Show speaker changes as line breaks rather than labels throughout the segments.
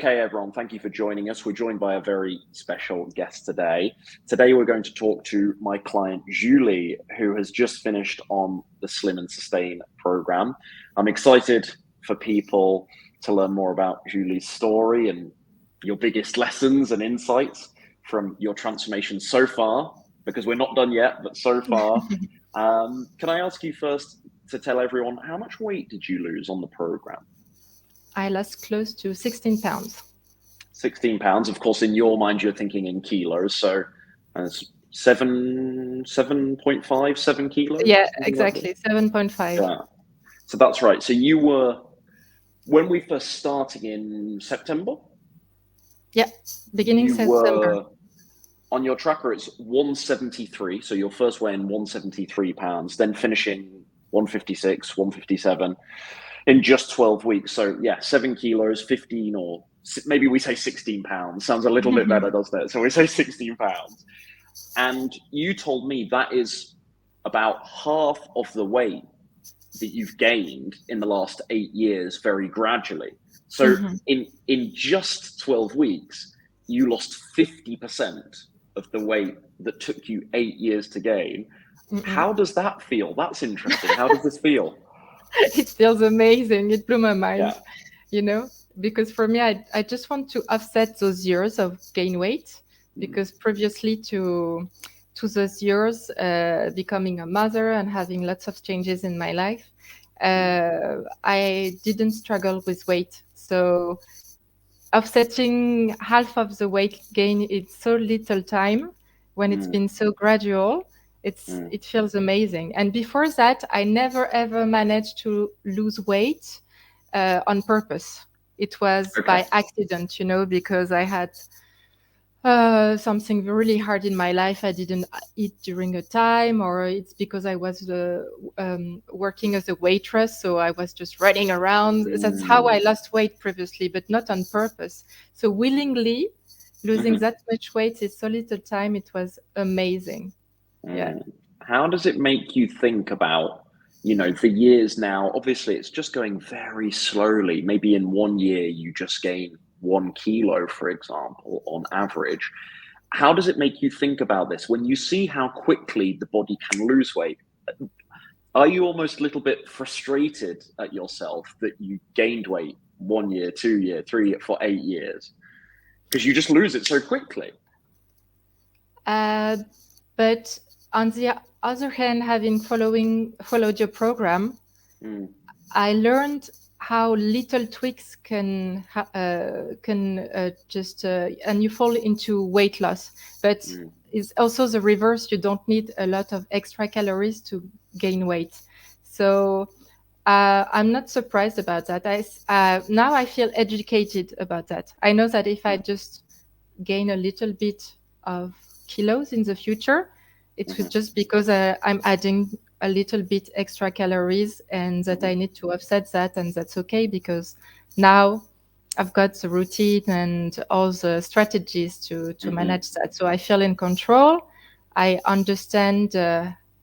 Okay, everyone, thank you for joining us. We're joined by a very special guest today. Today, we're going to talk to my client, Julie, who has just finished on the Slim and Sustain program. I'm excited for people to learn more about Julie's story and your biggest lessons and insights from your transformation so far, because we're not done yet, but so far. Can I ask you first to tell everyone, how much weight did you lose on the program?
I lost close to 16 pounds.
16 pounds. Of course, in your mind, you're thinking in kilos. So it's 7 kilos.
Yeah, exactly. 7.5.
Yeah. So that's right. So you were, when we first started in September?
Yeah, beginning
you
September.
Were, on your tracker, it's 173. So your first weigh in 173 pounds, then finishing 156, 157 in just 12 weeks. So yeah, 7 kilos, 15, or maybe we say 16 pounds. Sounds a little bit better, doesn't it? So we say 16 pounds. And you told me that is about half of the weight that you've gained in the last 8 years, very gradually. So in just 12 weeks, you lost 50% of the weight that took you 8 years to gain. How does that feel? That's interesting. How does this feel?
It feels amazing. It blew my mind,
Yeah.
because for me, I just want to offset those years of gain weight, because previously to those years, becoming a mother and having lots of changes in my life, I didn't struggle with weight. So offsetting half of the weight gain in so little time, when it's been so gradual, it feels amazing. And before that, I never ever managed to lose weight on purpose. It was by accident, because I had something really hard in my life. I didn't eat during a time, or it's because I was working as a waitress, so I was just running around. That's how I lost weight previously, but not on purpose. So willingly losing that much weight in so little time, it was amazing. Yeah.
How does it make you think about, the years now? Obviously, it's just going very slowly. Maybe in 1 year, you just gain 1 kilo, for example, on average. How does it make you think about this? When you see how quickly the body can lose weight, are you almost a little bit frustrated at yourself that you gained weight 1 year, 2 year, 3 year, for 8 years? Because you just lose it so quickly.
But on the other hand, having followed your program, I learned how little tweaks can just and you fall into weight loss. But it's also the reverse. You don't need a lot of extra calories to gain weight. So I'm not surprised about that. Now I feel educated about that. I know that if I just gain a little bit of kilos in the future, it was just because I'm adding a little bit extra calories, and that I need to offset that, and that's okay, because now I've got the routine and all the strategies to manage that. So I feel in control. I understand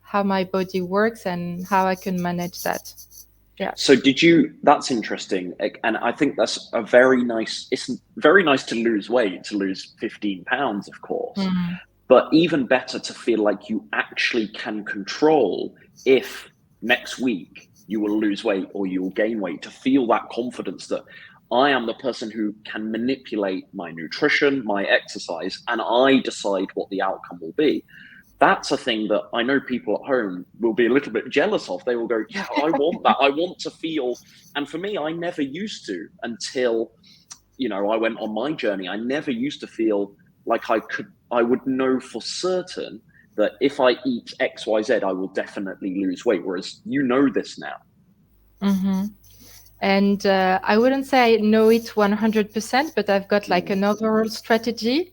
how my body works and how I can manage that. Yeah.
So that's interesting. And I think that's it's very nice to lose weight, to lose 15 pounds, of course. But even better to feel like you actually can control if next week you will lose weight or you will gain weight, to feel that confidence that I am the person who can manipulate my nutrition, my exercise, and I decide what the outcome will be. That's a thing that I know people at home will be a little bit jealous of. They will go, yeah, I want that. I want to feel. And for me, I never used to, until, I went on my journey. I never used to feel like I would know for certain that if I eat X, Y, Z, I will definitely lose weight. Whereas this now.
And I wouldn't say I know it 100%, but I've got like an overall strategy.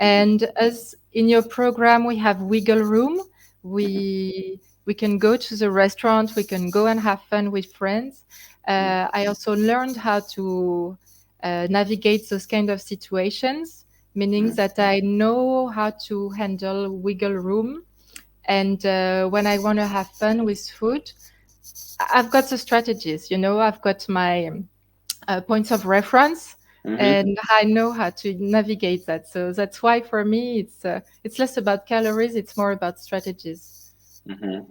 And as in your program, we have wiggle room. We can go to the restaurant. We can go and have fun with friends. I also learned how to navigate those kind of situations, meaning that I know how to handle wiggle room. And when I want to have fun with food, I've got the strategies. I've got my points of reference. and I know how to navigate that. So that's why for me it's less about calories, it's more about strategies.
Do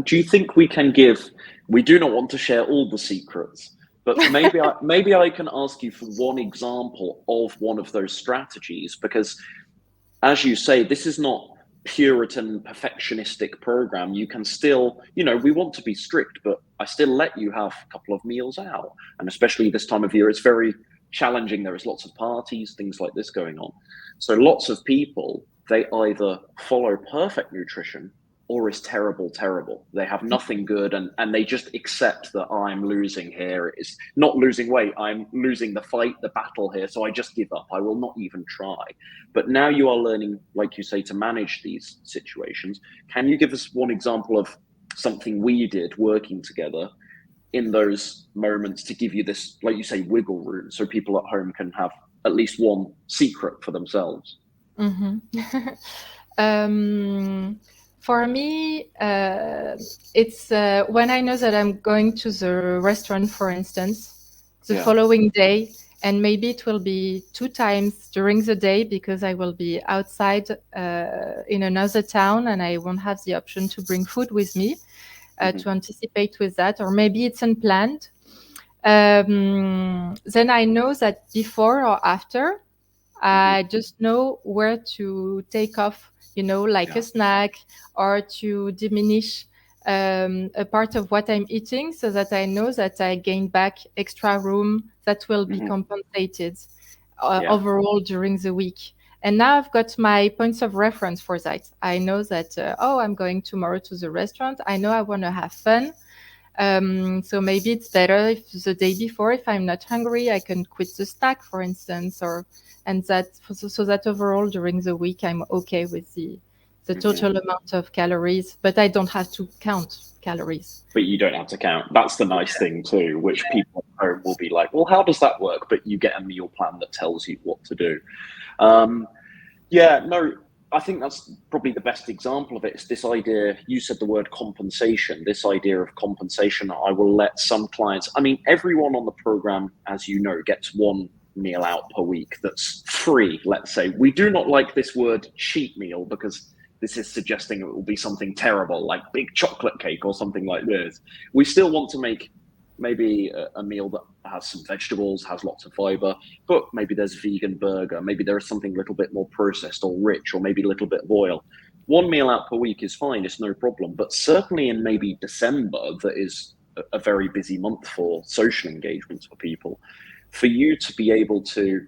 you think we can give? We do not want to share all the secrets, but maybe I can ask you for one example of one of those strategies, because, as you say, this is not Puritan perfectionistic program. You can still, we want to be strict, but I still let you have a couple of meals out, and especially this time of year, it's very challenging. There is lots of parties, things like this going on. So lots of people, they either follow perfect nutrition or is terrible. They have nothing good, and they just accept that I'm losing here. It's not losing weight, I'm losing the fight, the battle here, so I just give up. I will not even try. But now you are learning, like you say, to manage these situations. Can you give us one example of something we did working together in those moments to give you this, like you say, wiggle room, so people at home can have at least one secret for themselves?
For me, it's when I know that I'm going to the restaurant, for instance, the following day, and maybe it will be 2 times during the day because I will be outside in another town and I won't have the option to bring food with me to anticipate with that, or maybe it's unplanned. Then I know that before or after, I just know where to take off, like a snack, or to diminish a part of what I'm eating, so that I know that I gain back extra room that will be compensated overall during the week. And now I've got my points of reference for that. I know that, I'm going tomorrow to the restaurant. I know I want to have fun. So maybe it's better if the day before, if I'm not hungry, I can quit the snack, for instance, so that overall during the week I'm okay with the total amount of calories, but I don't have to count calories.
But you don't have to count. That's the nice thing too, which people at home will be like, well, how does that work? But you get a meal plan that tells you what to do. I think that's probably the best example of it. It's this idea, you said the word compensation, this idea of compensation. I will let some clients, everyone on the program, as you know, gets one meal out per week that's free, let's say. We do not like this word cheat meal because this is suggesting it will be something terrible, like big chocolate cake or something like this. We still want to make maybe a meal that has some vegetables, has lots of fiber, but maybe there's a vegan burger, maybe there is something a little bit more processed or rich, or maybe a little bit of oil. One meal out per week is fine, it's no problem. But certainly in maybe December, that is a very busy month for social engagements for people, for you to be able to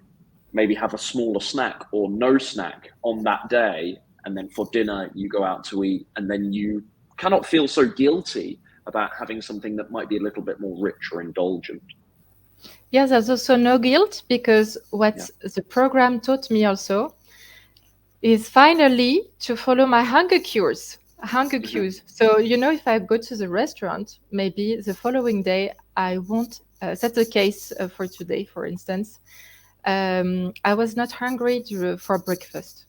maybe have a smaller snack or no snack on that day, and then for dinner you go out to eat, and then you cannot feel so guilty about having something that might be a little bit more rich or indulgent.
Yeah, there's also no guilt, because what the program taught me also is finally to follow my hunger cues. So, if I go to the restaurant, maybe the following day I won't, that's the case for today, for instance. I was not hungry for breakfast.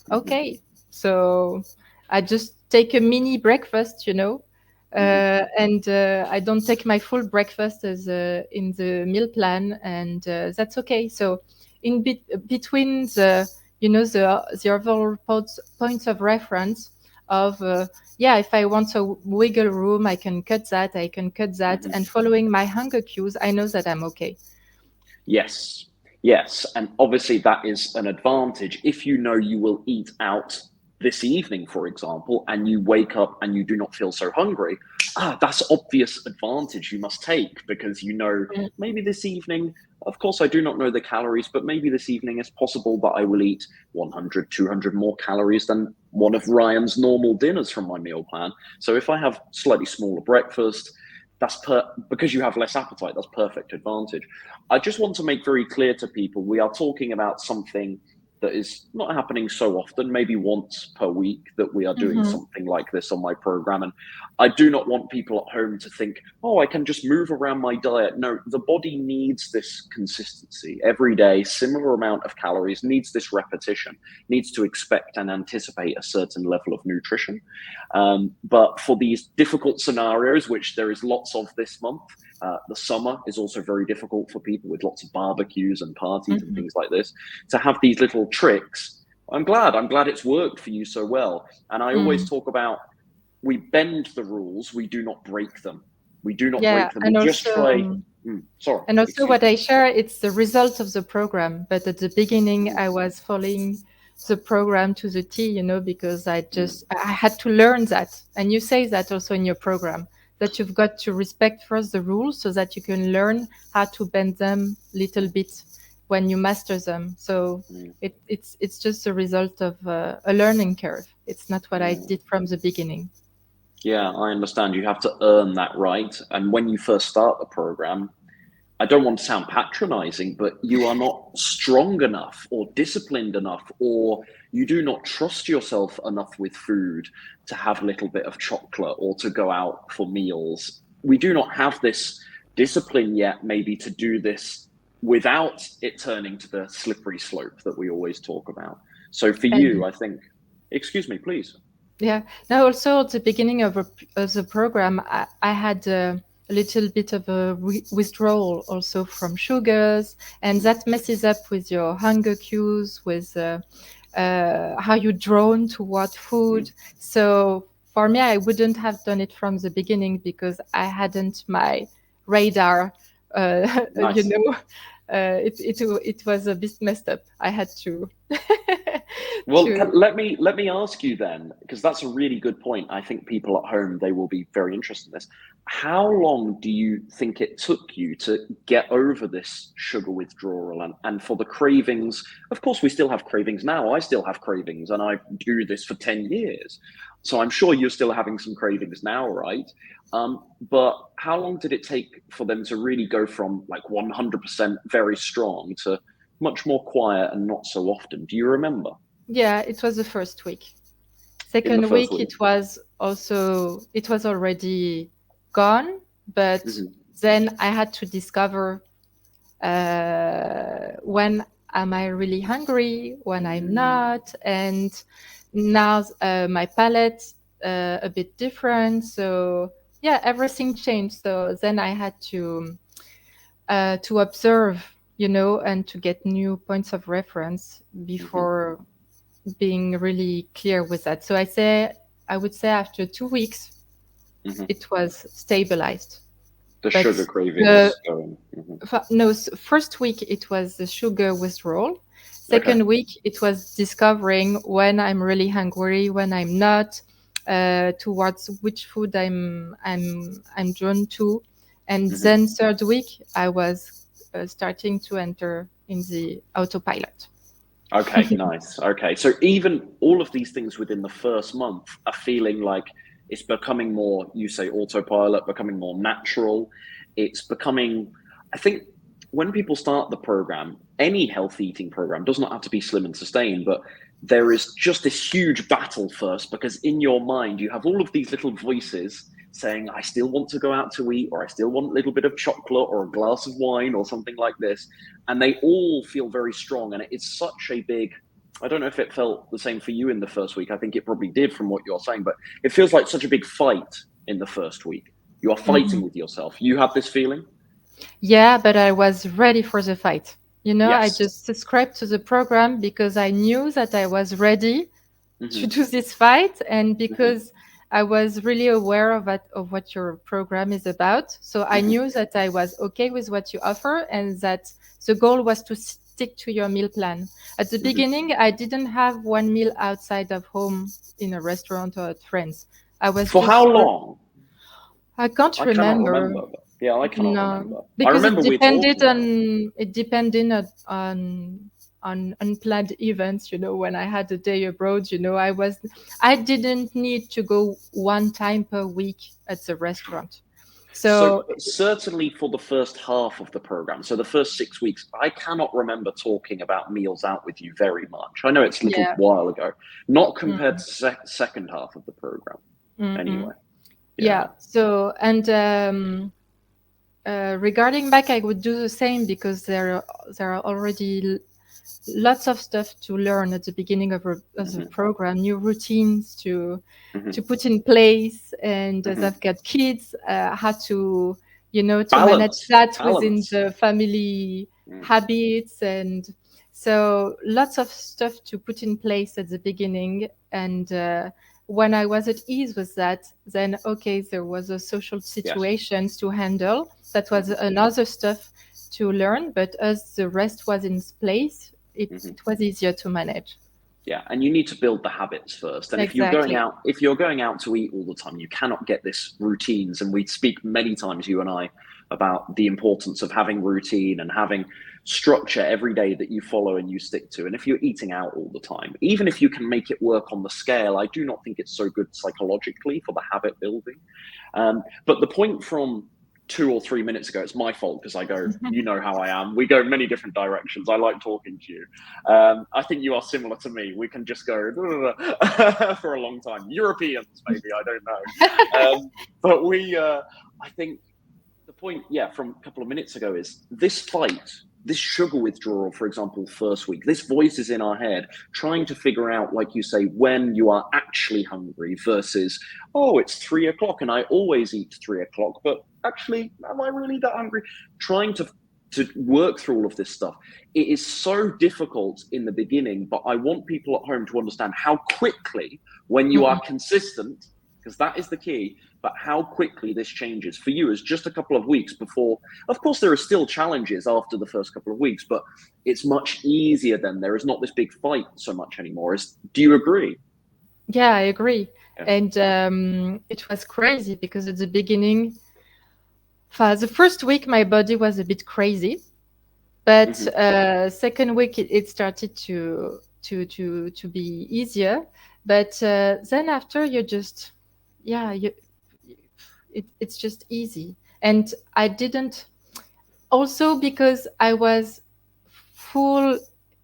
Okay, so I just take a mini breakfast, and I don't take my full breakfast as in the meal plan, and that's okay. So in between the overall points of reference of if I want a wiggle room, I can cut that, and following my hunger cues, I know that I'm okay.
Yes, and obviously that is an advantage. If you know you will eat out this evening, for example, and you wake up and you do not feel so hungry, that's obvious advantage you must take, because maybe this evening, of course I do not know the calories, but maybe this evening it's possible that I will eat 100, 200 more calories than one of Ryan's normal dinners from my meal plan. So if I have slightly smaller breakfast, because you have less appetite, that's perfect advantage. I just want to make very clear to people, we are talking about something that is not happening so often, maybe once per week, that we are doing something like this on my program. And I do not want people at home to think, I can just move around my diet. No, the body needs this consistency every day, similar amount of calories, needs this repetition, needs to expect and anticipate a certain level of nutrition. But for these difficult scenarios, which there is lots of this month, The summer is also very difficult for people with lots of barbecues and parties and
Mhm.
things like this. To have these little tricks, I'm glad it's worked for you so well. And I always
Mm.
talk about, we bend the rules, we do not break them. We do not
Yeah,
break them. We just try. Sorry,
and also
excuse
what
me.
I share, it's the result of the program. But at the beginning,
Mm,
I was following the program to the T, because
mm,
I had to learn that. And you say that also in your program, that you've got to respect first the rules so that you can learn how to bend them little bit when you master them. So
mm,
it's just a result of a learning curve. It's not what I
mm.
did from the beginning.
Yeah, I understand. You have to earn that right. And when you first start the program, I don't want to sound patronizing, but you are not strong enough or disciplined enough, or you do not trust yourself enough with food to have a little bit of chocolate or to go out for meals. We do not have this discipline yet, maybe to do this without it turning to the slippery slope that we always talk about. So for you,
And
I think, excuse me, please.
yeah. Now, also at the beginning of the program, I had a little bit of a withdrawal also from sugars, and that messes up with your hunger cues, with how you're drawn toward food. So for me, I wouldn't have done it from the beginning because I hadn't my radar. You
Nice.
know, it was a bit messed up. I had to
Well,
to.
let me ask you then, because that's a really good point. I think people at home, they will be very interested in this. How long do you think it took you to get over this sugar withdrawal and for the cravings? Of course, we still have cravings now. I still have cravings, and I do this for 10 years. So I'm sure you're still having some cravings now, right? But how long did it take for them to really go from like 100% very strong to much more quiet and not so often? Do you remember?
Yeah, it was the first week.
In the
Second
first
week,
week.
it was already gone, but
Mhm,
then I had to discover when am I really hungry, when I'm not, and now my palate a bit different. So yeah, everything changed. So then I had to observe, and to get new points of reference
mhm,
before being really clear with that. So I would say after 2 weeks,
mhm.
it was stabilized.
The sugar
But the
cravings going.
no, first week it was the sugar withdrawal.
Okay.
Second week it was discovering when I'm really hungry, when I'm not, towards which food I'm drawn to, and
Mhm.
then third week I was starting to enter in the autopilot.
Okay, nice. Okay. So even all of these things within the first month are feeling like it's becoming more, you say autopilot, becoming more natural. It's becoming, I think when people start the program, any health eating program does not have to be slim and sustain, but there is just this huge battle first because in your mind you have all of these little voices saying, I still want to go out to eat, or I still want a little bit of chocolate or a glass of wine or something like this. And they all feel very strong. And it's such a big, I don't know if it felt the same for you in the first week. I think it probably did from what you're saying, but it feels like such a big fight in the first week. You are fighting
Mhm.
with yourself. You have this feeling?
Yeah, but I was ready for the fight. I
Yes.
just subscribed to the program because I knew that I was ready to
Hmm.
do this fight, and
Hmm.
because I was really aware of what your program is about. So I
Hmm.
knew that I was okay with what you offer and that the goal was to stick to your meal plan. At the
Hmm.
beginning, I didn't have one meal outside of home in a restaurant or at friends. I was
For how
just,
long?
I can't
I cannot
remember.
remember. Yeah, I cannot
No,
remember. I
because
remember we're talking about it.
it depended on unplanned events. When I had a day abroad, I didn't need to go one time per week at the restaurant.
So
So
certainly for the first half of the program, so the first 6 weeks, I cannot remember talking about meals out with you very much. I know it's a little
yeah,
while ago, not compared
mm,
to second half of the program.
mm.
Anyway, yeah.
Yeah. So and regarding back, I would do the same because there are already lots of stuff to learn at the beginning of the
Hmm.
program, new routines to
Hmm.
put in place. And as
Hmm.
I've got kids, how to to manage that within
Balance.
the family habits. And so lots of stuff to put in place at the beginning. And when I was at ease with that, then, okay, there was a social situations to handle. That was another stuff to learn. But as the rest was in place, it was easier to manage.
Yeah, and you need to build the habits first. And
Exactly.
if you're going out to eat all the time, you cannot get this routines. And we speak many times, you and I, about the importance of having routine and having structure every day that you follow and you stick to. And if you're eating out all the time, even if you can make it work on the scale, I do not think it's so good psychologically for the habit building. But the point from 2 or 3 minutes ago, it's my fault because I go, you know how I am. We go many different directions. I like talking to you. I think you are similar to me. We can just go for a long time. Europeans, maybe, I don't know. But I think the point, from a couple of minutes ago is this fight, this sugar withdrawal, for example, first week, this voice is in our head trying to figure out, like you say, when you are actually hungry versus, oh, it's 3 o'clock and I always eat 3 o'clock, but actually, am I really that hungry? Trying to work through all of this stuff. It is so difficult in the beginning, but I want people at home to understand how quickly, when you are consistent, because that is the key, but how quickly this changes for you is just a couple of weeks before. Of course, there are still challenges after the first couple of weeks, but it's much easier then. There is not this big fight so much anymore. Do you agree?
Yeah, I agree. And it was crazy because at the beginning, the first week, my body was a bit crazy, but second week it started to be easier. But then after, you just, it's just easy. And I didn't, also because I was full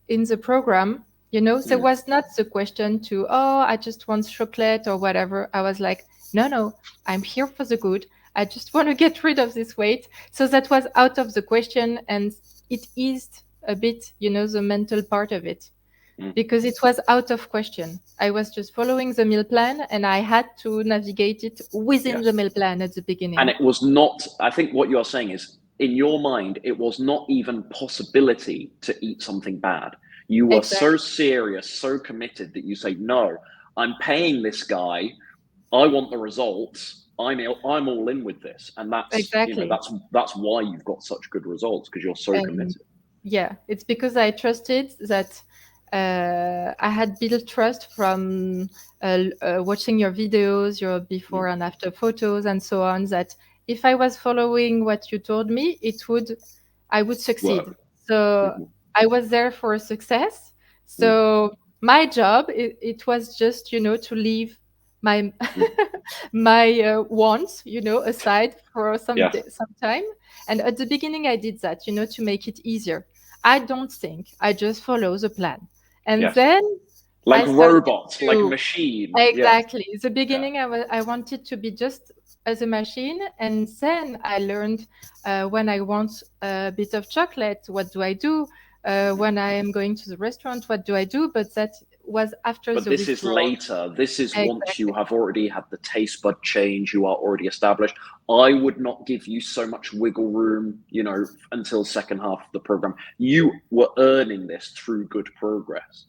in the program, there was not the question to, oh, I just want chocolate or whatever. I was like, no, I'm here for the good. I just want to get rid of this weight. So that was out of the question, and it eased a bit, the mental part of it, because it was out of question. I was just following the meal plan, and I had to navigate it within the meal plan at the beginning.
And it was not, I think what you're saying is, in your mind, it was not even possibility to eat something bad. You were so serious, so committed that you say, no, I'm paying this guy. I want the results. I'm all in with this. And that's, that's why you've got such good results, because you're so committed.
Yeah, it's because I trusted that. I had built trust from watching your videos, your before and after photos and so on, that if I was following what you told me, I would succeed. So I was there for success. So my job, it was just, to leave my my wants, aside for some time. And at the beginning, I did that, to make it easier. I don't think, I just follow the plan. And then
like robot, like a machine.
Exactly. The beginning, I wanted to be just as a machine. And then I learned when I want a bit of chocolate, what do I do? When I am going to the restaurant, what do I do? But that was after the
this withdrawal. Is later. This is once you have already had the taste bud change, you are already established. I would not give you so much wiggle room, until second half of the program. You were earning this through good progress.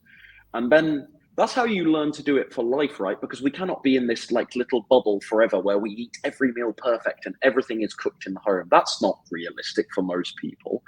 And then that's how you learn to do it for life, right? Because we cannot be in this like little bubble forever where we eat every meal perfect and everything is cooked in the home. That's not realistic for most people,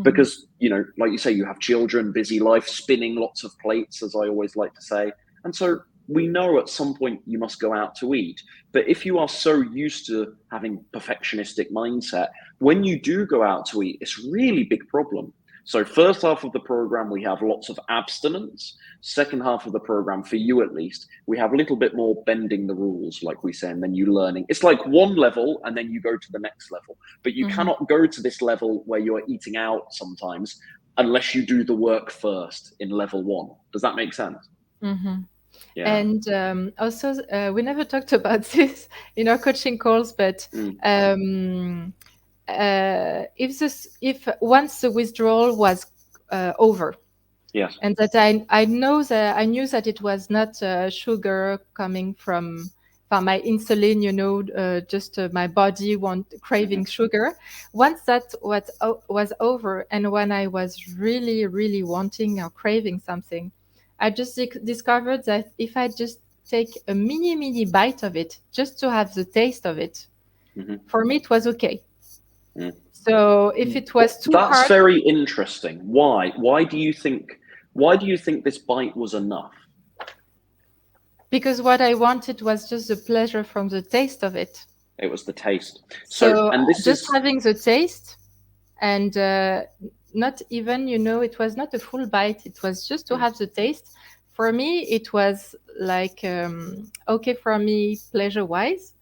because, like you say, you have children, busy life, spinning lots of plates, as I always like to say. And so we know at some point you must go out to eat. But if you are so used to having perfectionistic mindset, when you do go out to eat, it's a really big problem. So first half of the program, we have lots of abstinence. Second half of the program, for you at least, we have a little bit more bending the rules, like we say, and then you learning. It's like one level and then you go to the next level. But you cannot go to this level where you're eating out sometimes unless you do the work first in level 1. Does that make sense?
Yeah. And also, we never talked about this in our coaching calls, but if once the withdrawal was over, and that I knew that it was not sugar coming from, my insulin, just my body craving sugar. Once that was over, and when I was really, really wanting or craving something, I just discovered that if I just take a mini bite of it, just to have the taste of it, for me it was okay. So if it was too hard,
that's very interesting. Why? Why do you think this bite was enough?
Because what I wanted was just the pleasure from the taste of it.
It was the taste.
So and this just having the taste, and not even, it was not a full bite. It was just to have the taste. For me, it was like okay for me, pleasure-wise,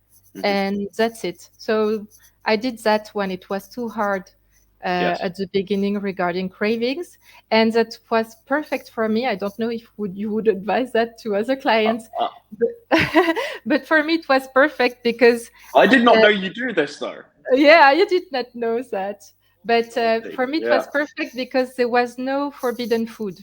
and that's it. So I did that when it was too hard at the beginning regarding cravings, and that was perfect for me. I don't know if you would advise that to other clients, but for me it was perfect because
I did not know you do this though.
Yeah, you did not know that, but for me it was perfect because there was no forbidden food.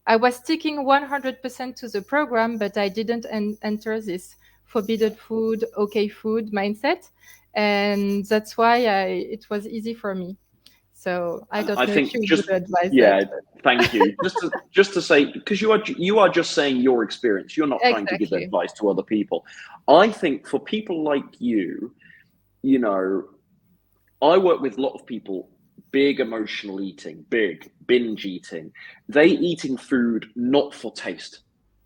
I was sticking 100% to the program, but I didn't enter this forbidden food, okay food mindset. And that's why it was easy for me. So I don't know if you would advise that.
Thank you. Just to say, because you are just saying your experience. You're not trying to give advice to other people. I think for people like you, I work with a lot of people, big emotional eating, big binge eating. They eating food not for taste.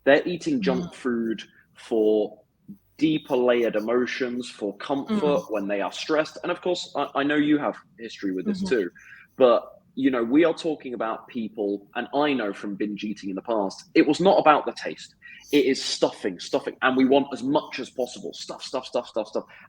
They're eating junk food for deeper layered emotions, for comfort when they are stressed. And of course, I know you have history with this too, but we are talking about people, and I know from binge eating in the past, it was not about the taste. It is stuffing, and we want as much as possible. Stuff.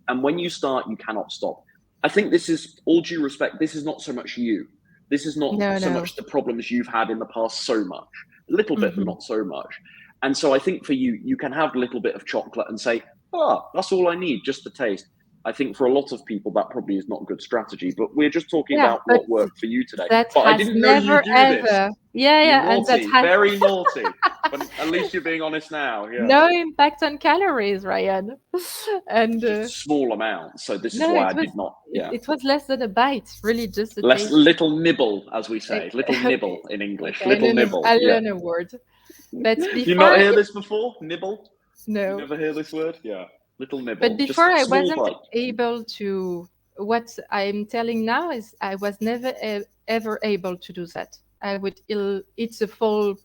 And when you start, you cannot stop. I think this is, all due respect, this is not so much you. This is not much the problems you've had in the past so much. A little bit, but not so much. And so I think for you, you can have a little bit of chocolate and say, that's all I need, just the taste. I think for a lot of people, that probably is not a good strategy, but we're just talking about what worked for you today. But I didn't know you do this.
Yeah.
Naughty, and very naughty. But at least you're being honest now. Yeah.
No impact on calories, Ryan. And
just small amounts. So this is why I did not. Yeah.
It was less than a bite, really, just a taste.
Little nibble, as we say. Little nibble in English.
Okay,
little nibble.
I'll learn a word. But before,
you not hear this before? Nibble?
No.
You never hear this word? Yeah. Little nibble.
But before I wasn't able to. What I'm telling now is I was never ever able to do that. I would eat the full.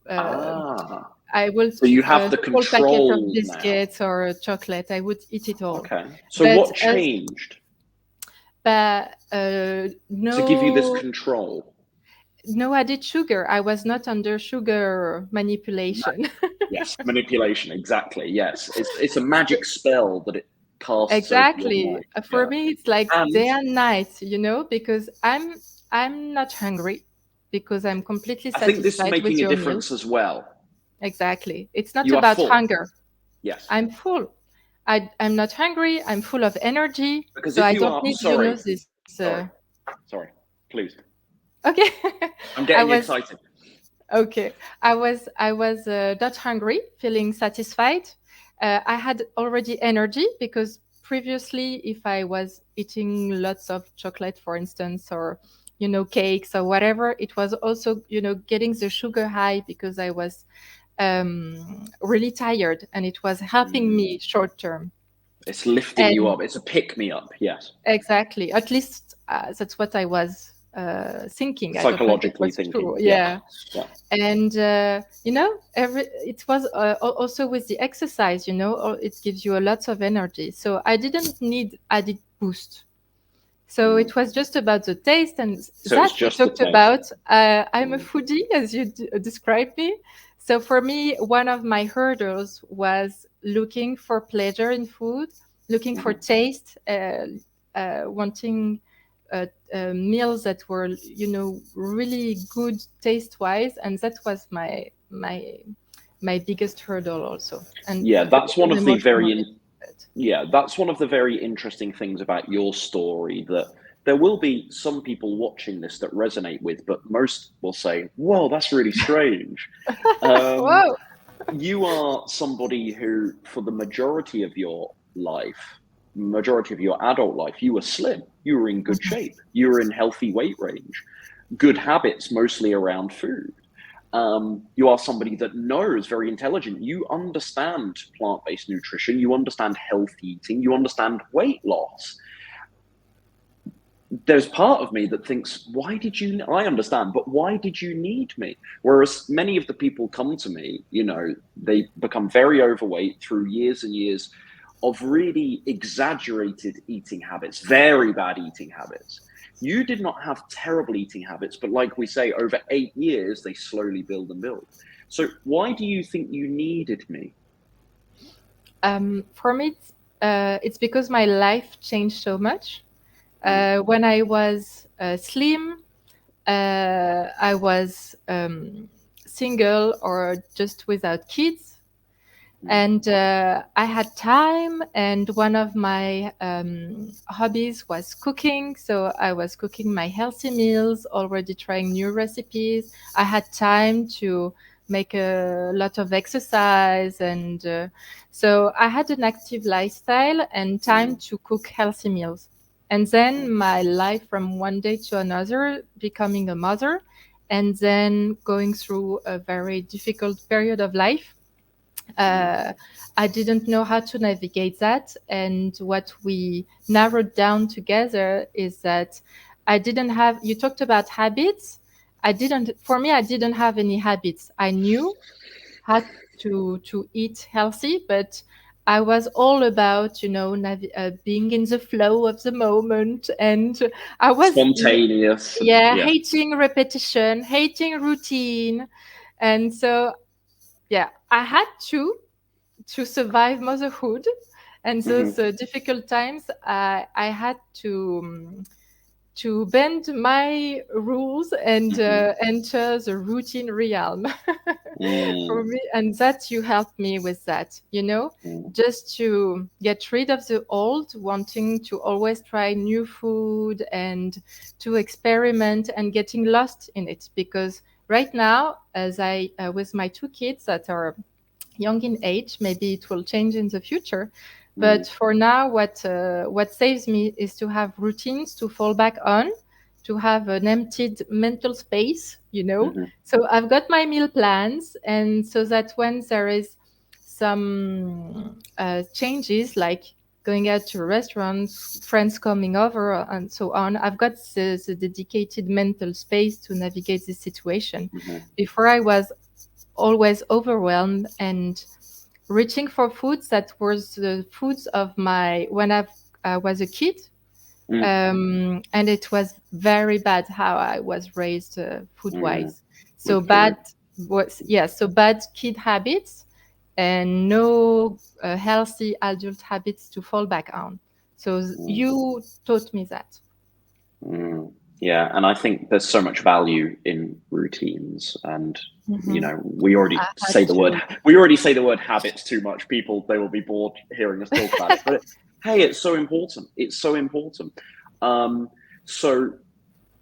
I will.
So you have the
full
control
packet of biscuits or chocolate. I would eat it all.
Okay. So what changed?
But no.
To give you this control.
No added sugar. I was not under sugar manipulation.
Yes, manipulation. Exactly. Yes, it's a magic spell that it casts.
Exactly. For me, it's like day and night. Because I'm not hungry, because I'm completely satisfied.
I think this is making a difference as well.
Exactly. It's not about hunger.
Yes.
I'm full. I'm not hungry. I'm full of energy.
Because
so I don't need
this. Sorry. Please.
Okay.
I'm getting excited.
Okay. I was not hungry, feeling satisfied. I had already energy, because previously, if I was eating lots of chocolate, for instance, or cakes or whatever, it was also getting the sugar high, because I was really tired, and it was helping me short term.
It's lifting you up. It's a pick me up. Yes.
Exactly. At least that's what I was thinking.
Psychologically thinking.
Yeah. And it was also with the exercise. It gives you a lot of energy. So I didn't need added boost. So it was just about the taste, and that we talked about. I'm a foodie, as you described me. So for me, one of my hurdles was looking for pleasure in food, looking for taste, wanting meals that were, really good taste-wise, and that was my biggest hurdle also. And
that's one of the that's one of the very interesting things about your story, that there will be some people watching this that resonate with, but most will say, "Whoa, that's really strange."
Whoa.
you are somebody who, for the majority of your adult life, you were slim. You were in good shape. You were in healthy weight range. Good habits, mostly around food. You are somebody that knows, very intelligent. You understand plant-based nutrition. You understand healthy eating. You understand weight loss. There's part of me that thinks, I understand, but why did you need me? Whereas many of the people come to me, they become very overweight through years and years of really exaggerated eating habits, very bad eating habits. You did not have terrible eating habits, but like we say, over 8 years, they slowly build and build. So why do you think you needed me?
For me, it's because my life changed so much. When I was slim, I was single or just without kids. And I had time, and one of my hobbies was cooking. So I was cooking my healthy meals, already trying new recipes. I had time to make a lot of exercise. And so I had an active lifestyle and time to cook healthy meals. And then my life from one day to another, becoming a mother, and then going through a very difficult period of life. I didn't know how to navigate that. And what we narrowed down together is that you talked about habits. I didn't have any habits. I knew how to eat healthy, but I was all about, being in the flow of the moment. And I was,
Spontaneous.
yeah, hating repetition, hating routine. And so, yeah, I had to survive motherhood and those difficult times. I had to bend my rules and enter the routine realm for me. And that you helped me with that, just to get rid of the old, wanting to always try new food and to experiment and getting lost in it. Because right now, as I with my 2 kids that are young in age, maybe it will change in the future. But for now, what saves me is to have routines to fall back on, to have an emptied mental space, So I've got my meal plans, and so that when there is some changes, like going out to restaurants, friends coming over, and so on, I've got the dedicated mental space to navigate this situation. Before, I was always overwhelmed and reaching for foods that was the foods of when I was a kid. And it was very bad how I was raised food wise. So bad kid habits and no healthy adult habits to fall back on. So you taught me that.
Yeah, and I think there's so much value in routines, and we already say the word habits too much. People, they will be bored hearing us talk about it. But hey, it's so important. It's so important. So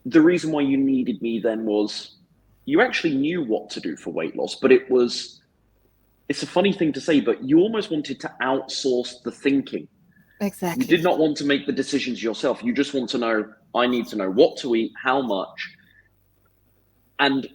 the reason why you needed me then was you actually knew what to do for weight loss, but it's a funny thing to say, but you almost wanted to outsource the thinking.
Exactly.
You did not want to make the decisions yourself. You just want to know, I need to know what to eat, how much. And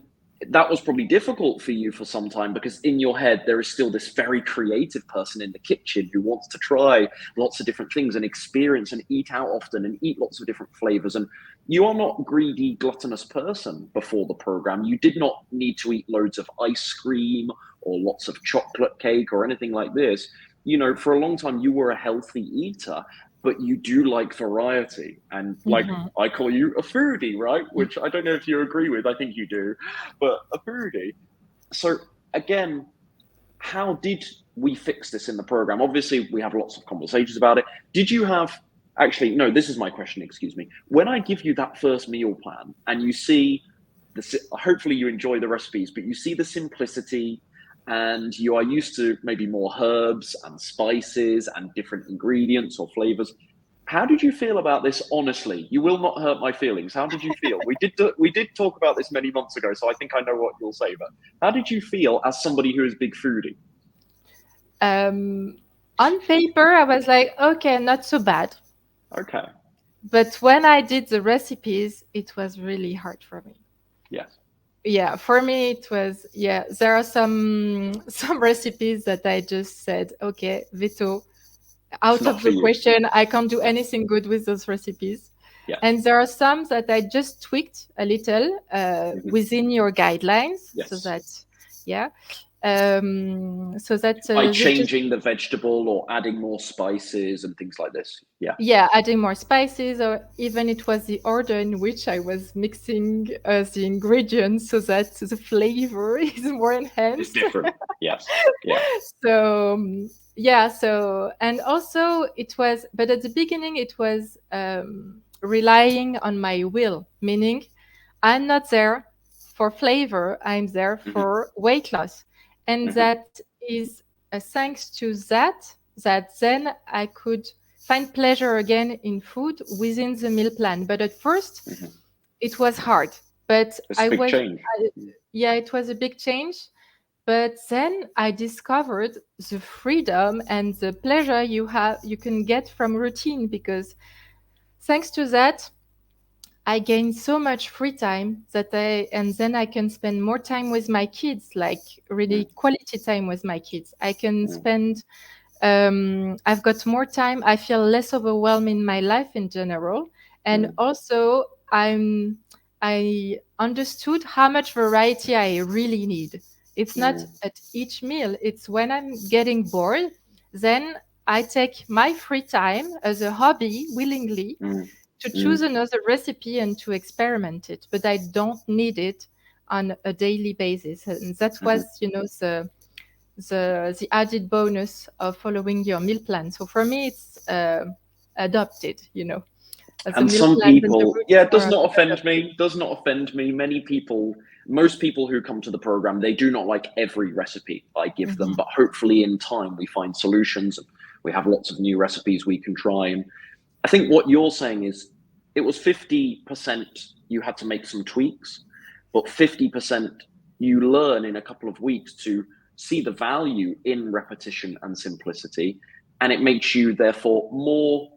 that was probably difficult for you for some time, because in your head, there is still this very creative person in the kitchen who wants to try lots of different things and experience and eat out often and eat lots of different flavors. And you are not a greedy, gluttonous person before the program. You did not need to eat loads of ice cream or lots of chocolate cake or anything like this. For a long time, you were a healthy eater, but you do like variety. And like, I call you a foodie, right? Which I don't know if you agree with. I think you do, but a foodie. So again, how did we fix this in the program? Obviously, we have lots of conversations about it. Did you have, actually, no, this is my question, excuse me. When I give you that first meal plan and you see, hopefully you enjoy the recipes, but you see the simplicity, and you are used to maybe more herbs and spices and different ingredients or flavors, How did you feel about this? Honestly, you will not hurt my feelings. How did you feel? We did talk about this many months ago, so I think I know what you'll say. But how did you feel as somebody who is a big foodie?
On paper, I was like, okay, not so bad.
Okay.
But when I did the recipes, it was really hard for me.
Yes.
Yeah, for me it was, yeah, there are some recipes that I just said, okay, veto, out
Not
of
for
the
you.
question. I can't do
Yeah.
anything good with those recipes.
Yeah.
And there are some that I just tweaked a little within your guidelines.
Yes.
So that, yeah. So that
By changing the vegetable or adding more spices and things like this. Yeah.
Yeah, adding more spices, or even it was the order in which I was mixing the ingredients so that the flavor is more enhanced.
It's different. Yes. Yeah.
So yeah, so, and also it was, but at the beginning it was relying on my will, meaning I'm not there for flavor, I'm there for weight loss. And that is thanks to that then I could find pleasure again in food within the meal plan. But at first it was hard, but
It's a big change.
Yeah, it was a big change. But then I discovered the freedom and the pleasure you can get from routine, because thanks to that, I gained so much free time and then I can spend more time with my kids, like really quality time with my kids. I can spend, I've got more time. I feel less overwhelmed in my life in general. And also I understood how much variety I really need. It's not at each meal. It's when I'm getting bored, then I take my free time as a hobby willingly to choose another recipe and to experiment it, but I don't need it on a daily basis. And that was, the added bonus of following your meal plan. So for me, it's adopted,
And some people, it does not offend me. Does not offend me. Most people who come to the program, they do not like every recipe I give them, but hopefully in time we find solutions. And we have lots of new recipes we can try. And I think what you're saying is it was 50% you had to make some tweaks, but 50% you learn in a couple of weeks to see the value in repetition and simplicity. And it makes you therefore more,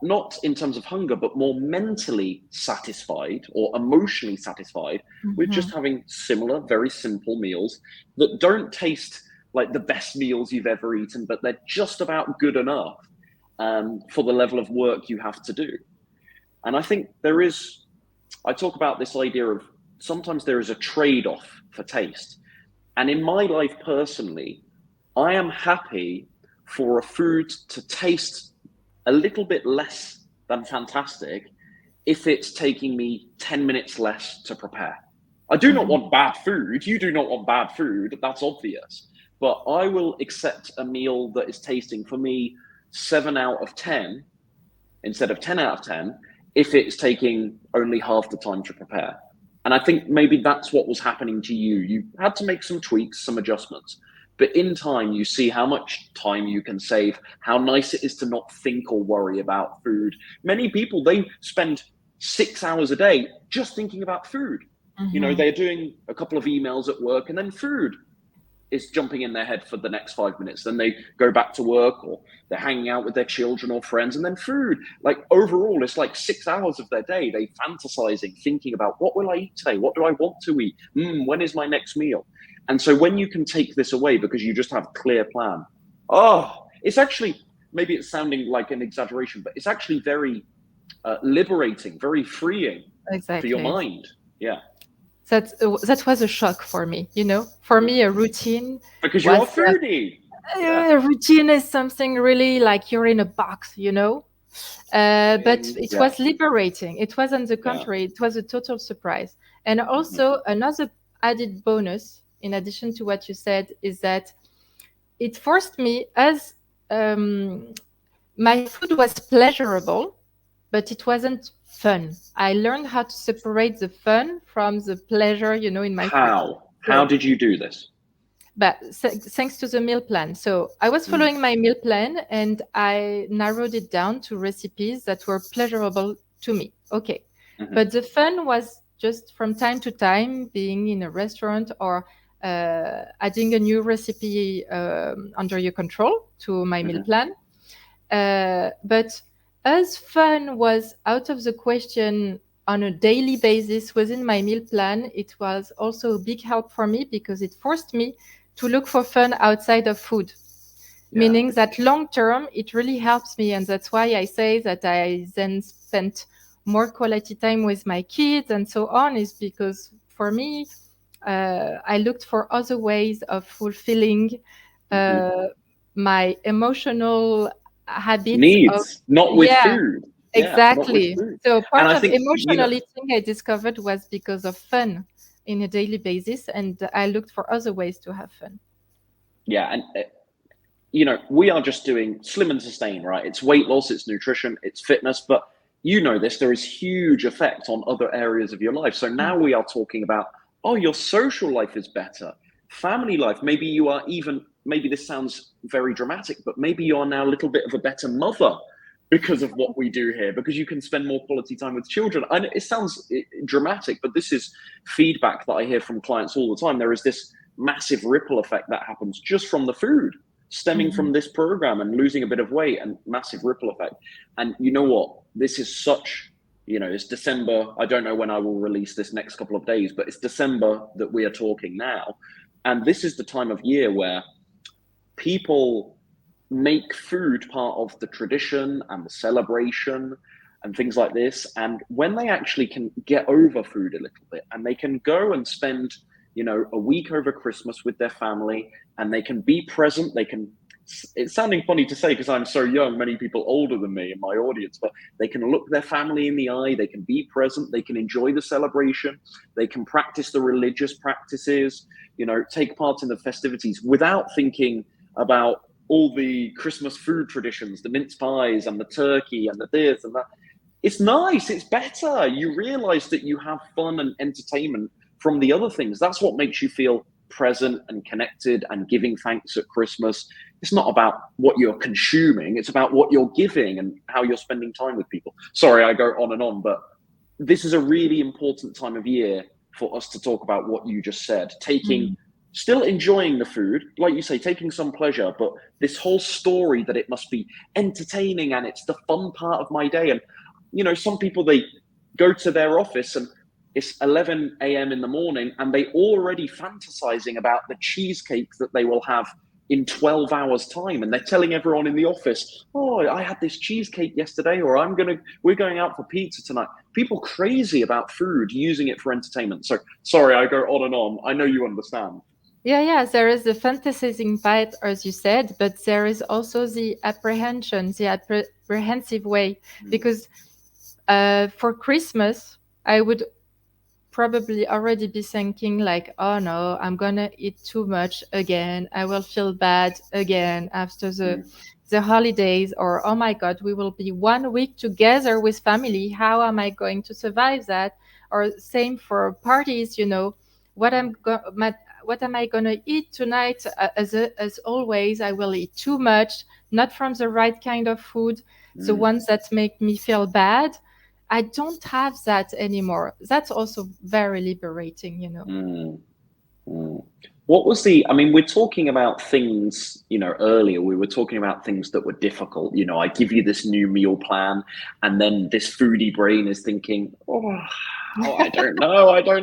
not in terms of hunger, but more mentally satisfied or emotionally satisfied with just having similar, very simple meals that don't taste like the best meals you've ever eaten, but they're just about good enough for the level of work you have to do. And I think I talk about this idea of sometimes there is a trade-off for taste. And in my life personally, I am happy for a food to taste a little bit less than fantastic if it's taking me 10 minutes less to prepare. I do not want bad food. You do not want bad food. That's obvious. But I will accept a meal that is tasting for me 7 out of 10 instead of 10 out of 10 if it's taking only half the time to prepare. And I think maybe that's what was happening to you. You had to make some tweaks, some adjustments. But in time, you see how much time you can save, how nice it is to not think or worry about food. Many people, they spend 6 hours a day just thinking about food. They're doing a couple of emails at work and then food is jumping in their head for the next 5 minutes. Then they go back to work or they're hanging out with their children or friends and then food. Like overall, it's like 6 hours of their day. They fantasizing, thinking about what will I eat today? What do I want to eat? When is my next meal? And so when you can take this away because you just have a clear plan, it's actually, maybe it's sounding like an exaggeration, but it's actually very liberating, very freeing for your mind. Yeah.
That was a shock for me, For me, a routine.
Because you're a foodie.
A routine is something really like you're in a box, But it was liberating. It was, on the contrary, it was a total surprise. And also another added bonus, in addition to what you said, is that it forced me, as my food was pleasurable, but it wasn't fun. I learned how to separate the fun from the pleasure, in my food.
How did you do this?
but thanks to the meal plan. So I was following my meal plan and I narrowed it down to recipes that were pleasurable to me. Okay. But the fun was just from time to time being in a restaurant or adding a new recipe under your control to my meal plan. But as fun was out of the question on a daily basis within my meal plan, it was also a big help for me because it forced me to look for fun outside of food. Meaning that long term, it really helps me. And that's why I say that I then spent more quality time with my kids and so on, is because for me, I looked for other ways of fulfilling my emotional habits
needs, not with
yeah,
food. Not with
exactly.
food.
So
And
part
I
of
think,
emotional eating I discovered was because of fun in a daily basis, and I looked for other ways to have fun.
Yeah, and we are just doing slim and sustain, right? It's weight loss, it's nutrition, it's fitness, but there is huge effect on other areas of your life. So now we are talking about, your social life is better, family life. Maybe this sounds very dramatic, but maybe you are now a little bit of a better mother because of what we do here, because you can spend more quality time with children. And it sounds dramatic, but this is feedback that I hear from clients all the time. There is this massive ripple effect that happens just from the food, stemming from this program, and losing a bit of weight, and massive ripple effect. And you know what? This is such, it's December. I don't know when I will release this next couple of days, but it's December that we are talking now. And this is the time of year where people make food part of the tradition and the celebration and things like this. And when they actually can get over food a little bit, and they can go and spend a week over Christmas with their family, and they can be present. It's sounding funny to say because I'm so young, many people older than me in my audience, but they can look their family in the eye, they can be present, they can enjoy the celebration, they can practice the religious practices, take part in the festivities without thinking about all the Christmas food traditions, the mince pies and the turkey and the this and that. It's nice, it's better. You realize that you have fun and entertainment from the other things. That's what makes you feel present and connected and giving thanks at Christmas. It's not about what you're consuming, it's about what you're giving and how you're spending time with people. Sorry, I go on and on, but this is a really important time of year for us to talk about what you just said. Still enjoying the food, like you say, taking some pleasure, but this whole story that it must be entertaining and it's the fun part of my day. And some people, they go to their office and it's 11 a.m. in the morning and they already fantasizing about the cheesecake that they will have in 12 hours time. And they're telling everyone in the office, oh, I had this cheesecake yesterday, or we're going out for pizza tonight. People crazy about food, using it for entertainment. So sorry, I go on and on. I know you understand.
Yeah, there is the fantasizing part, as you said, but there is also the apprehension, the apprehensive way, because for Christmas, I would probably already be thinking like, oh no, I'm gonna eat too much again. I will feel bad again after the holidays, or oh my God, we will be 1 week together with family. How am I going to survive that? Or same for parties, what am I gonna eat tonight? As always, I will eat too much, not from the right kind of food, the ones that make me feel bad. I don't have that anymore. That's also very liberating.
What was we're talking about things, earlier we were talking about things that were difficult. I give you this new meal plan, and then this foodie brain is thinking, I don't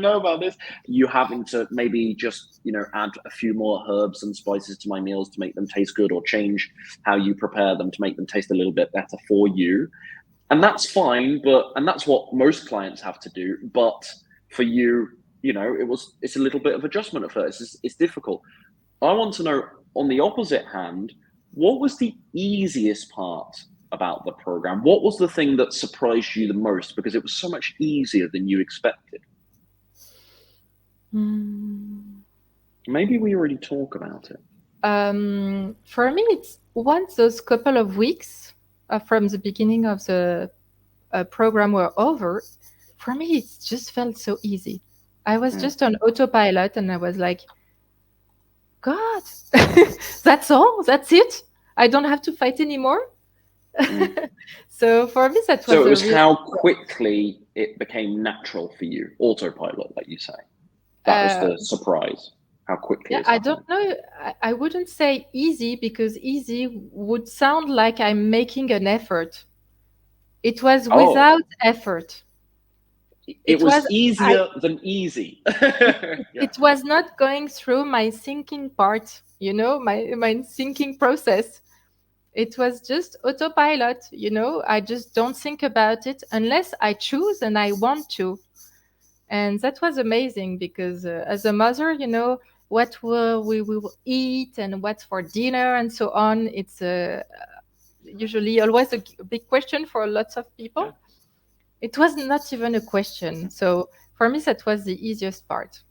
know about this. You having to maybe just, add a few more herbs and spices to my meals to make them taste good, or change how you prepare them to make them taste a little bit better for you. And that's fine, and that's what most clients have to do. But for you, it's a little bit of adjustment at first. It's difficult. I want to know, on the opposite hand, what was the easiest part about the program? What was the thing that surprised you the most because it was so much easier than you expected? Maybe we already talk about it.
For me, it's once those couple of weeks from the beginning of the program were over, for me, it just felt so easy. I was just on autopilot, and I was like, God, that's all. That's it. I don't have to fight anymore. So for me, that
So
was
it
a
was
real.
how quickly it became natural for you, autopilot, like you say. That was
Uh,
the surprise, how quickly
yeah,
it's
I don't
happening.
know. I wouldn't say easy because easy would sound like I'm making an effort. It was
Oh,
without effort.
it
It
was
was I.
easier than easy.
It,
Yeah.
it was not going through my thinking part. My thinking process. It was just autopilot. I just don't think about it unless I choose and I want to. And that was amazing because as a mother, what we will eat and what's for dinner and so on. It's usually always a big question for lots of
Yeah.
people. It was not even a question. So for me, that was the easiest part.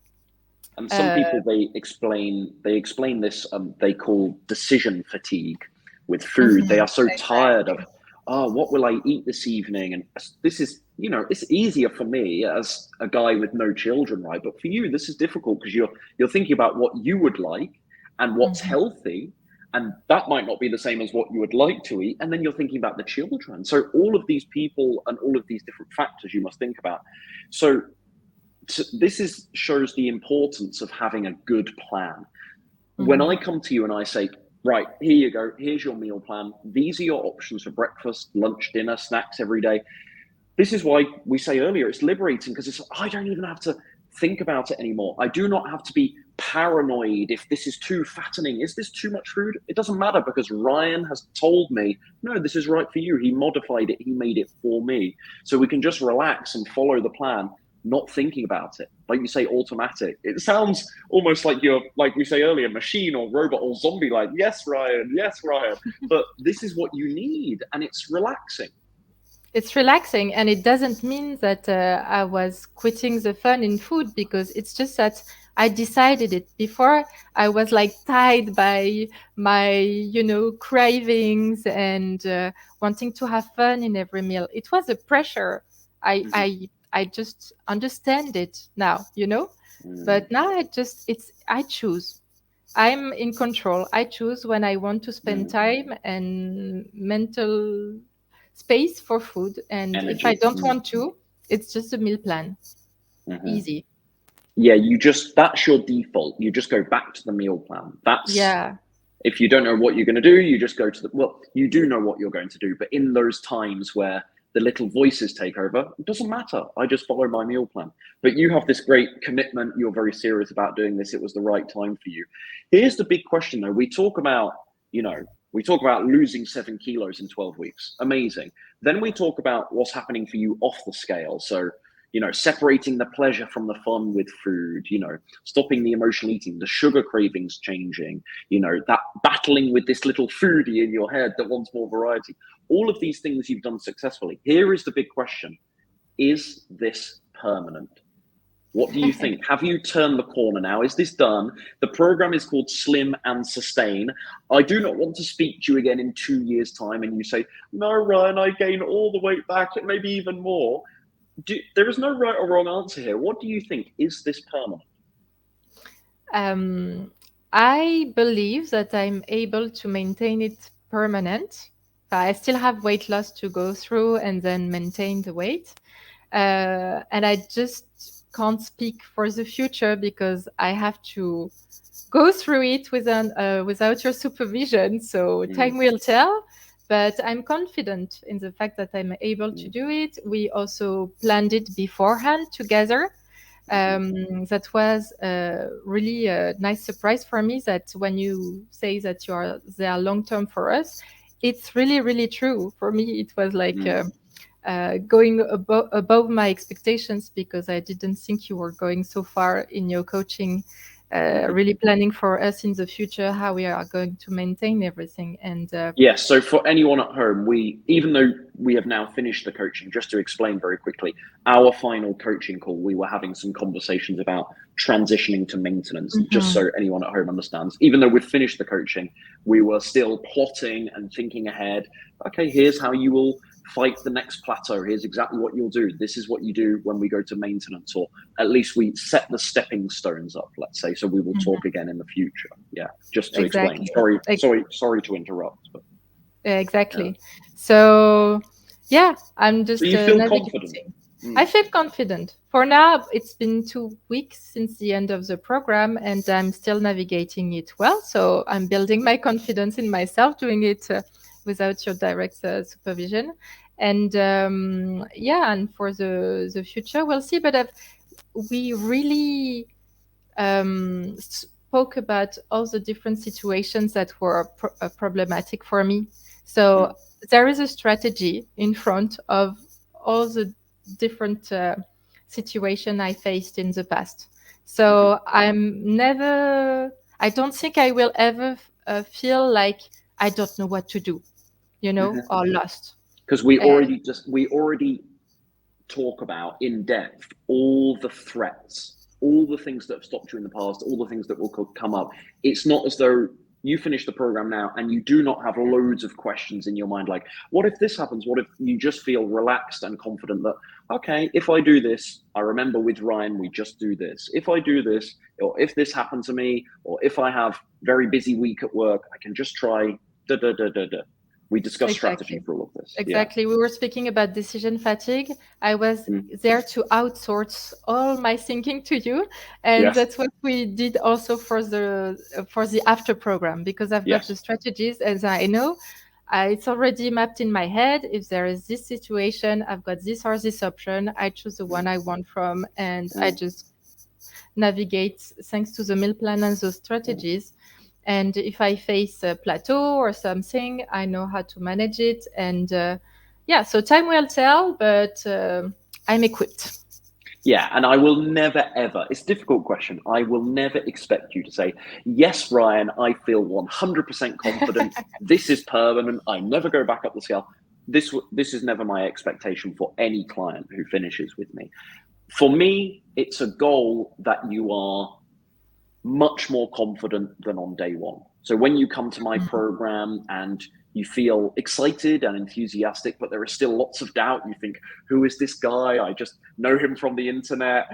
And some
Uh,
people they explain this they call decision fatigue with food. They
mhm,
are so tired of,
exactly.
oh, what will I eat this evening? And this is, it's easier for me as a guy with no children, right? But for you, this is difficult because you're thinking about what you would like and what's
Mhm.
healthy, and that might not be the same as what you would like to eat. And then you're thinking about the children. So all of these people and all of these different factors you must think about. So this is shows the importance of having a good plan. When I
Mhm.
come to you and I say, right, here you go, here's your meal plan, these are your options for breakfast, lunch, dinner, snacks every day. This is why we say earlier it's liberating, because I don't even have to think about it anymore. I do not have to be paranoid if this is too fattening. Is this too much food? It doesn't matter, because Ryan has told me, no, this is right for you. He modified it, he made it for me. So we can just relax and follow the plan, not thinking about it. Like you say, automatic. It sounds almost like you're, like we say earlier, machine or robot or zombie like, yes, Ryan, yes, Ryan. But this is what you need, and it's relaxing.
It's relaxing, and it doesn't mean that I was quitting the fun in food because it's just that I decided it before. I was like tied by my, cravings and wanting to have fun in every meal. It was a pressure. I
Mm-hmm.
I I just understand it now.
Mm-hmm.
But now I choose. I'm in control. I choose when I want to spend
Mm-hmm.
time and mental space for food. And if I
Energy.
don't want to, it's just a meal plan.
Mm-hmm.
Easy.
Yeah, that's your default. You just go back to the meal plan. That's,
Yeah.
if you don't know what you're going to do, you just go to well, you do know what you're going to do, but in those times where the little voices take over, it doesn't matter. I just follow my meal plan. But you have this great commitment. You're very serious about doing this. It was the right time for you. Here's the big question though. You know, we talk about losing 7 kilos in 12 weeks. Amazing. Then we talk about what's happening for you off the scale. So, separating the pleasure from the fun with food, stopping the emotional eating, the sugar cravings changing, that battling with this little foodie in your head that wants more variety. All of these things you've done successfully. Here is the big question. Is this permanent? What do you think? Have you turned the corner now? Is this done? The program is called Slim and Sustain. I do not want to speak to you again in 2 years' time and you say, no, Ryan, I gained all the weight back, maybe even more. There is no right or wrong answer here. What do you think? Is this permanent?
Um, I believe that I'm able to maintain it permanent. I still have weight loss to go through and then maintain the weight. And I just can't speak for the future because I have to go through it without your supervision. So
Mm,
time will tell. But I'm confident in the fact that I'm able to
mm,
do it. We also planned it beforehand together.
mhm,
That was really a nice surprise for me that when you say that they are long term for us, it's really, really true. For me, it was like
mm.
going above my expectations because I didn't think you were going so far in your coaching, really planning for us in the future how we are going to maintain everything. And
Yes. So for anyone at home, even though we have now finished the coaching, just to explain very quickly, our final coaching call, we were having some conversations about transitioning to maintenance, just
Mhm.
so anyone at home understands. Even though we've finished the coaching, we were still plotting and thinking ahead. Okay, here's how you will fight the next plateau. Here's exactly what you'll do. This is what you do when we go to maintenance, or at least we set the stepping stones up, let's say, so we will talk again in the future. Yeah, just to explain. Sorry to interrupt. But,
exactly. So yeah, I'm just
so you feel
navigating.
confident?
I feel confident. For now, it's been 2 weeks since the end of the program, and I'm still navigating it well. So I'm building my confidence in myself, doing it without your direct supervision. And and for the future, we'll see. But we really spoke about all the different situations that were problematic for me. So there is a strategy in front of all the different situation I faced in the past. So I don't think I will ever feel like I don't know what to do, or lost.
Because we already talk about in depth all the threats, all the things that have stopped you in the past, all the things that will come up. It's not as though you finish the program now and you do not have loads of questions in your mind, like, what if this happens? What if you just feel relaxed and confident that, okay, if I do this, I remember with Ryan, we just do this. If I do this, or if this happened to me, or if I have very busy week at work, I can just try da da da da da. We discussed strategy for all of this.
Exactly. Yeah. We were speaking about decision fatigue. I was there to outsource all my thinking to you. And that's what we did also for the after program, because I've got the strategies, as I know. It's already mapped in my head. If there is this situation, I've got this or this option. I choose the one I want from, and I just navigate thanks to the meal plan and those strategies. And if I face a plateau or something, I know how to manage it. And so time will tell, but I'm equipped.
Yeah, and I will never, ever, it's a difficult question. I will never expect you to say, yes, Ryan, I feel 100% confident. This is permanent. I never go back up the scale. This is never my expectation for any client who finishes with me. For me, it's a goal that you are much more confident than on day one. So when you come to my program and you feel excited and enthusiastic, but there is still lots of doubt, you think, who is this guy? I just know him from the internet.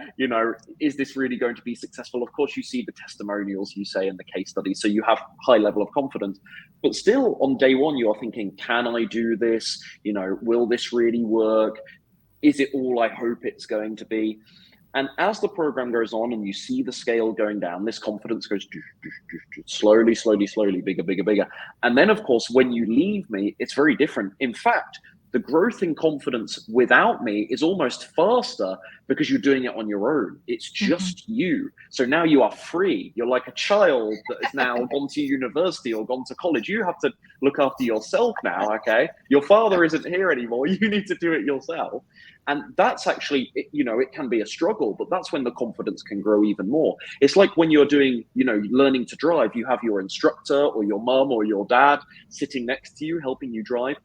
Is this really going to be successful? Of course, you see the testimonials, you say, in the case studies, so you have high level of confidence. But still, on day one, you are thinking, can I do this? Will this really work? Is it all I hope it's going to be? And as the program goes on and you see the scale going down, this confidence goes slowly, bigger, bigger, bigger. And then, of course, when you leave me, it's very different. In fact, the growth in confidence without me is almost faster because you're doing it on your own. It's just you. So now you are free. You're like a child that has now gone to university or gone to college. You have to look after yourself now, okay? Your father isn't here anymore. You need to do it yourself. And that's actually, it can be a struggle, but that's when the confidence can grow even more. It's like when you're doing, learning to drive, you have your instructor or your mom or your dad sitting next to you, helping you drive.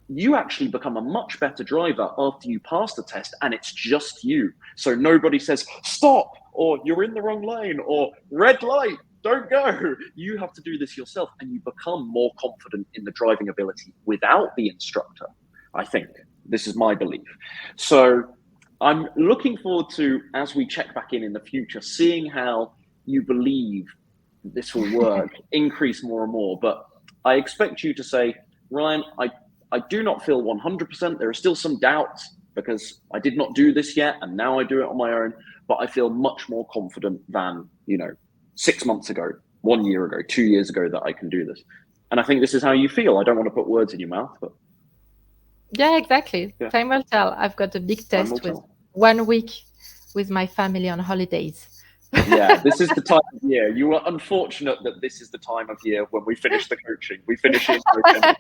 You actually become a much better driver after you pass the test, and it's just you. So nobody says, stop, or you're in the wrong lane, or red light, don't go. You have to do this yourself, and you become more confident in the driving ability without the instructor, I think. This is my belief. So I'm looking forward to, as we check back in the future, seeing how you believe this will work, increase more and more. But I expect you to say, Ryan, I do not feel 100%. There are still some doubts because I did not do this yet, and now I do it on my own. But I feel much more confident than, 6 months ago, 1 year ago, 2 years ago that I can do this. And I think this is how you feel. I don't want to put words in your mouth, but.
Yeah, exactly. Yeah. Time will tell. I've got a big test with 1 week with my family on holidays.
Yeah, this is the time of year. You are unfortunate that this is the time of year when we finish the coaching. We finish in November.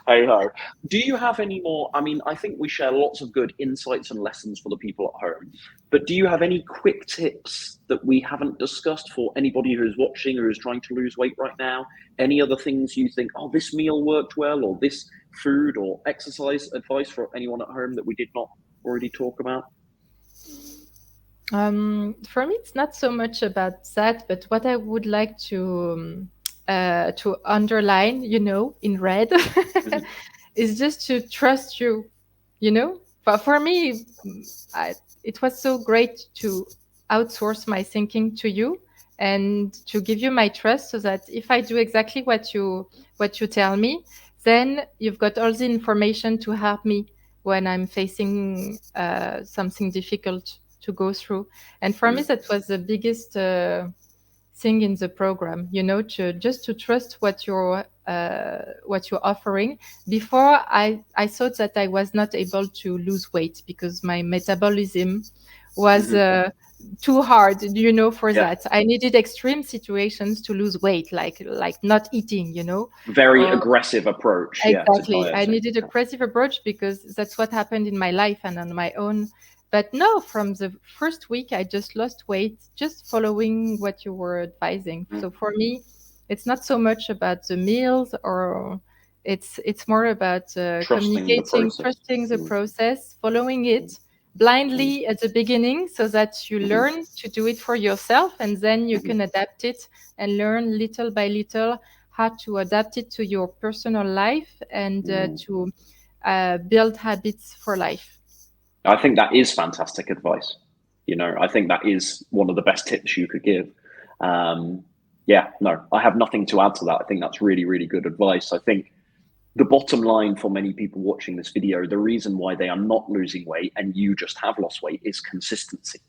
Hey ho. Do you have any more? I mean, I think we share lots of good insights and lessons for the people at home. But do you have any quick tips that we haven't discussed for anybody who's watching or is trying to lose weight right now? Any other things you think, oh, this meal worked well, or this food or exercise advice for anyone at home that we did not already talk about?
For me, it's not so much about that, but what I would like to underline, in red, is just to trust you, you know. But for me, it was so great to outsource my thinking to you and to give you my trust, so that if I do exactly what you tell me, then you've got all the information to help me when I'm facing something difficult to go through. And for me, that was the biggest thing in the program, you know, to just to trust what you're offering. Before, I thought that I was not able to lose weight because my metabolism was too hard, you know, for
Yeah.
that. I needed extreme situations to lose weight, like not eating, you know.
Very
Or
aggressive approach, yeah, to
exactly, I
dieting.
needed aggressive approach because that's what happened in my life and on my own. But no, from the first week, I just lost weight, just following what you were advising.
Mm.
So for me, it's not so much about the meals, or it's more about
Trusting the
communicating,
process.
trusting the
Mm.
process, following
Mm.
it blindly at the beginning, so that you learn to do it for yourself, and then you can adapt it and learn little by little how to adapt it to your personal life, and to build habits for life.
I think that is fantastic advice. You know, I think that is one of the best tips you could give. Um, yeah, no, I have nothing to add to that. I think that's really, really good advice. I think the bottom line for many people watching this video, the reason why they are not losing weight and you just have lost weight is consistency.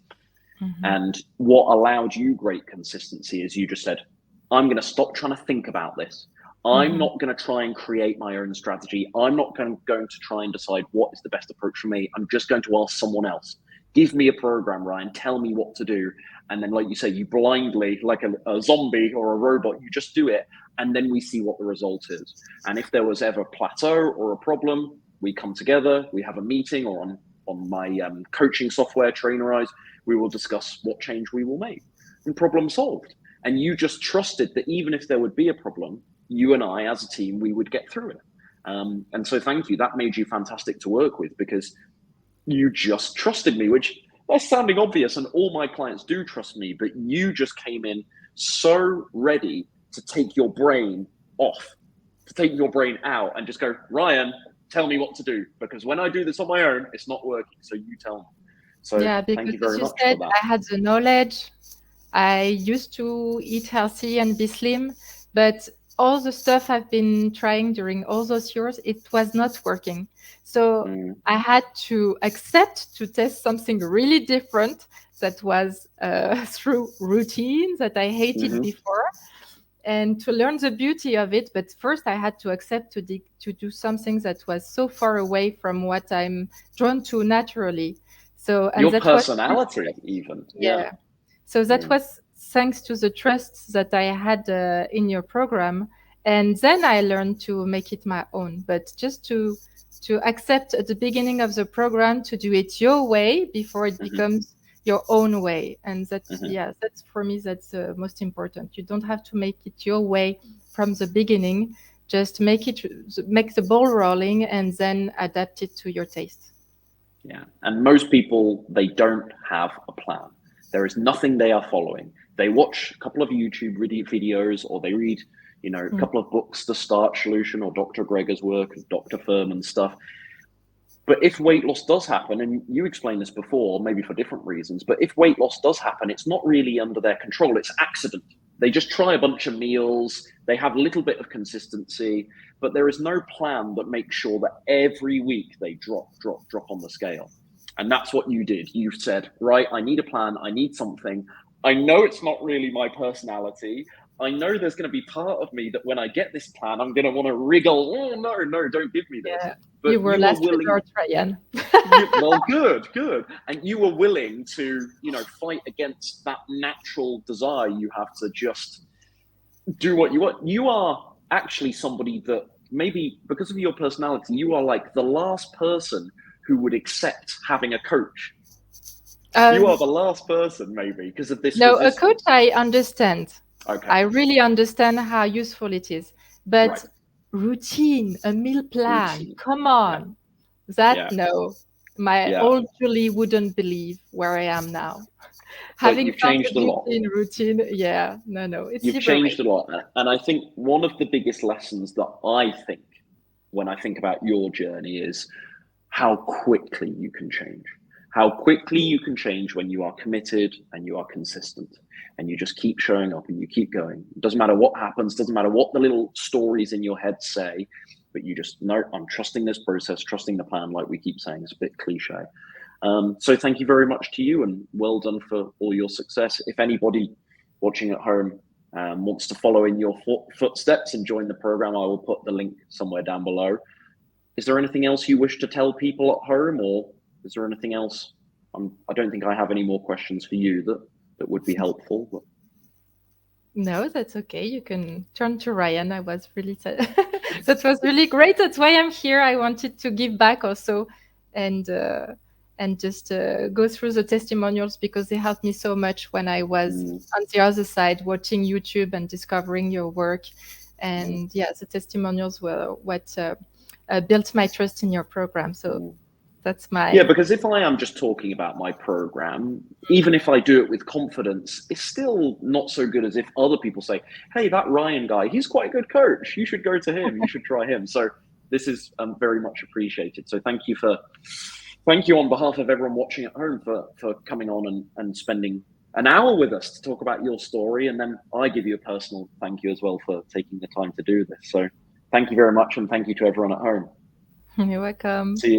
And what allowed you great consistency is you just said, I'm going to stop trying to think about this. I'm not going to try and create my own strategy. I'm not going to try and decide what is the best approach for me. I'm just going to ask someone else. Give me a program, Ryan. Tell me what to do. And then, like you say, you blindly, like a zombie or a robot, you just do it. And then we see what the result is. And if there was ever a plateau or a problem, we come together, we have a meeting, or on my coaching software, Trainerize, we will discuss what change we will make, and problem solved. And you just trusted that even if there would be a problem, you and I as a team, we would get through it. And so thank you. That made you fantastic to work with, because you just trusted me, which that's sounding obvious, and all my clients do trust me, but you just came in so ready to take your brain off, to take your brain out and just go, Ryan, tell me what to do, because when I do this on my own, it's not working. So you tell me. So
Yeah,
thank
because
you
as
very
you
much
said,
for that.
I had the knowledge. I used to eat healthy and be slim, but all the stuff I've been trying during all those years, it was not working. So I had to accept to test something really different, that was through routine that I hated before, and to learn the beauty of it. But first, I had to accept to do something that was so far away from what I'm drawn to naturally. So, and
Your
that was
personality, even. Yeah.
yeah. So that was thanks to the trust that I had in your program, and then I learned to make it my own. But just to accept at the beginning of the program to do it your way before it becomes your own way, and that's yeah, that's for me, that's most important. You don't have to make it your way from the beginning. Just make the ball rolling, and then adapt it to your taste.
Yeah. And most people, they don't have a plan. There is nothing they are following. They watch a couple of YouTube videos, or they read, a couple of books, The Start Solution or Dr. Greger's work and Dr. Furman's stuff. But if weight loss does happen, and you explained this before, maybe for different reasons, but if weight loss does happen, it's not really under their control. It's accident. They just try a bunch of meals. They have a little bit of consistency, but there is no plan that makes sure that every week they drop on the scale. And that's what you did. You said, right, I need a plan. I need something. I know it's not really my personality. I know there's going to be part of me that when I get this plan, I'm going to want to wriggle. Oh, no, don't give me this.
Yeah,
But
you were
you were
last
willing.
resort, Ryan.
Well, good. And you were willing to, fight against that natural desire you have to just do what you want. You are actually somebody that maybe because of your personality, you are like the last person who would accept having a coach. You are the last person, maybe, because of this
No, a
resistance.
coach, I understand.
Okay.
I really understand how useful it is. But
Right.
routine, a meal plan,
Routine.
come on. That,
Yeah.
no. My old Julie wouldn't believe where I am now. Having
you've
found
changed
the
a lot.
beauty in routine, yeah, no, it's
You've changed a lot. And I think one of the biggest lessons that I think when I think about your journey is how quickly you can change. How quickly you can change when you are committed and you are consistent and you just keep showing up and you keep going. It doesn't matter what happens, doesn't matter what the little stories in your head say, but you just know, I'm trusting this process, trusting the plan, like we keep saying. It's a bit cliche. So thank you very much to you, and well done for all your success. If anybody watching at home wants to follow in your footsteps and join the program, I will put the link somewhere down below. Is there anything else you wish to tell people at home, or is there anything else? I don't think I have any more questions for you that would be helpful. But...
No, that's okay. You can turn to Ryan. I was really that was really great. That's why I'm here. I wanted to give back also, and just go through the testimonials, because they helped me so much when I was on the other side watching YouTube and discovering your work. And yeah, the testimonials were what built my trust in your program. So that's my...
Yeah, because if I am just talking about my program, even if I do it with confidence, it's still not so good as if other people say, hey, that Ryan guy, he's quite a good coach. You should go to him. You should try him. So this is very much appreciated. So thank you on behalf of everyone watching at home for coming on and spending an hour with us to talk about your story. And then I give you a personal thank you as well for taking the time to do this. So thank you very much. And thank you to everyone at home.
You're welcome.
See you.